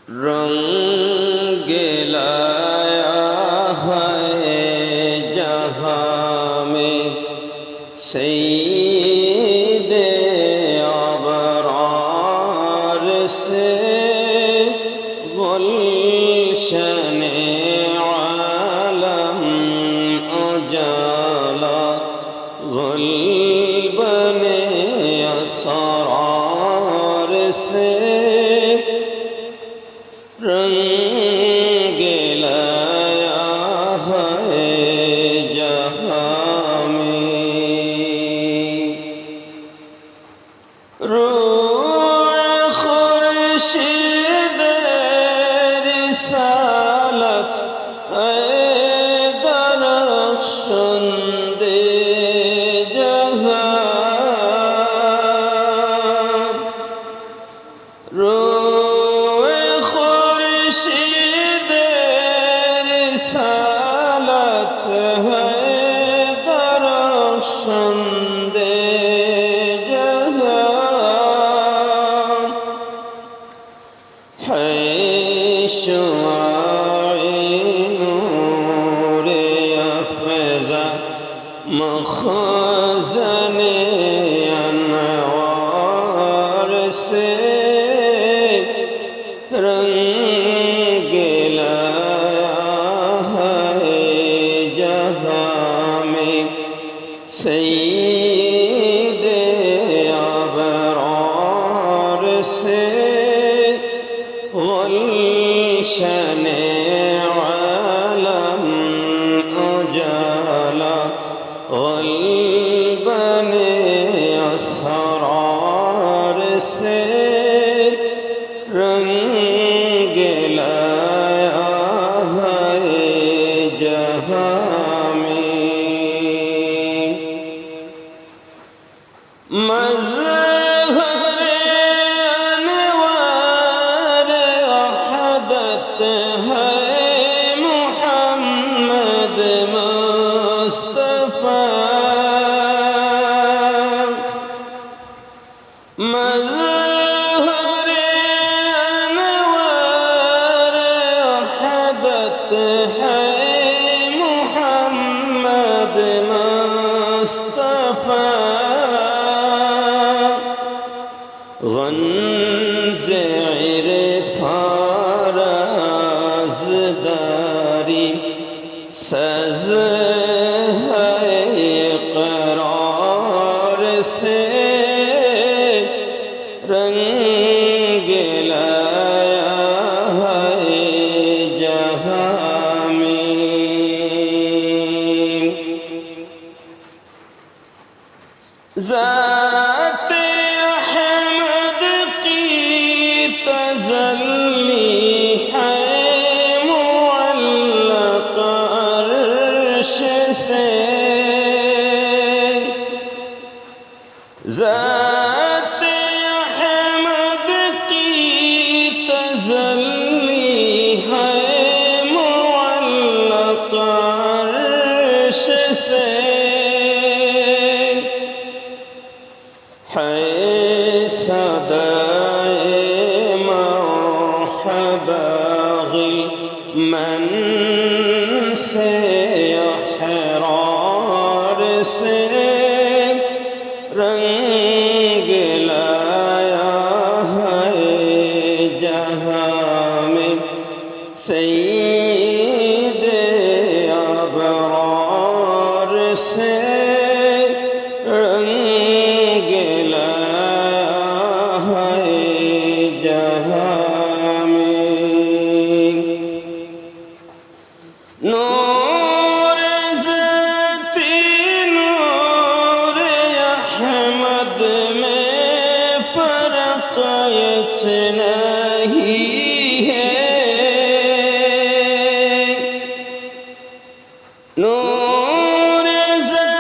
रंग लाया है जहाँ में सईदे अबरार से गुलशने आलम उजाला गुलबने असरार से रंग लाया है जहाँ में रूह खुर्शीद रिसालत ऐ दरख्शंदे जहाँ खुर्शीद रिसालत है दरख्शंदे जहाँ है शुआए नूर अफ़ज़ा मख़ज़ने अनवार से रंग लाया है जहाँ में सईदे अबरार से गुलशने आलम उजाला गुलबने असरार से रंग लाया है जहाँ में मज़हर अनवार अहदत है मुहम्मद मुस्तफ़ा मज़हर है मुहम्मद मुस्तफ़ा गंज इरफ़ान राज़दारी सज़ है इक़रार से रंग लाया है जहाँ में ज़ात अहमद की तजल्ली है मुअल्लक़ अर्श से ज़ात अहमद की तजल्ली है मुअल्लक़ अर्श से है सदाए मरहबा गिलमन से अहरार से रंग लाया है जहाँ में सईदे अबरार से रंग लाया है जहाँ में नूर ज़ाती नूर अहमद में फ़र्क़ इतना ही है नूर ज़ाती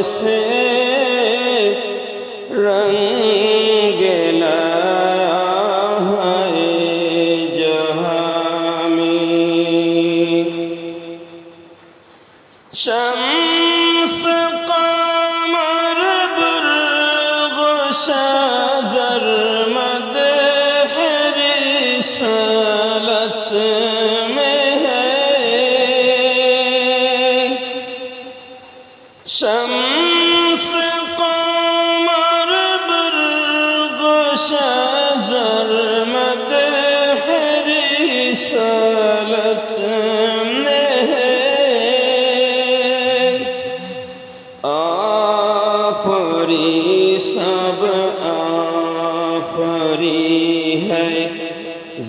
से रंग लाया है जहां में। शम्स कमर बुर्ग शजर मदह रिसालत में है। शम्स कमर बुर्ग शजर मदह रिसालत में है। आफरी सब आफरी है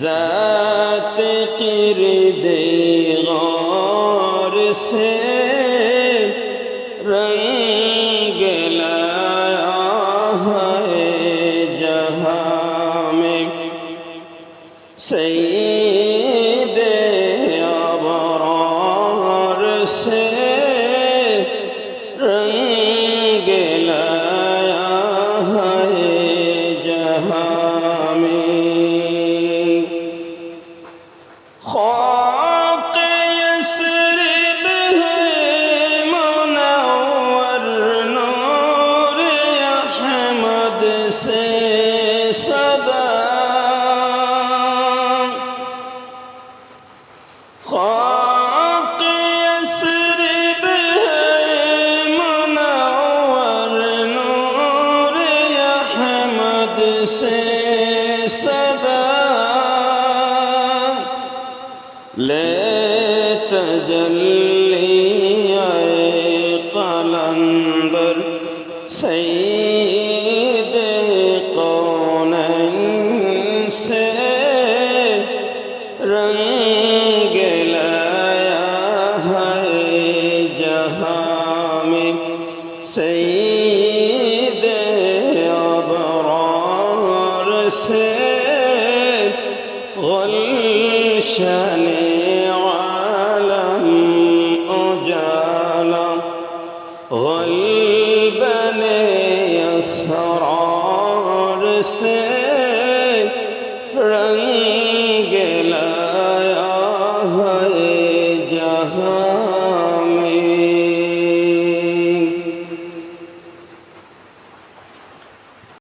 ज़ात क़िरदे गौर से रंग लाया है जहां में। सईदे अबरार से रंग लाया है जहां में। ख़ाक यसरिब है मुनव्वर नूर अहमद से सदा। ख़ाक यसरिब है मुनव्वर नूर अहमद से सदा। ले तजल्ली आए कलंदर सईद कौनैन से रंग लाया है जहां में। सईद अबरार से गुलशन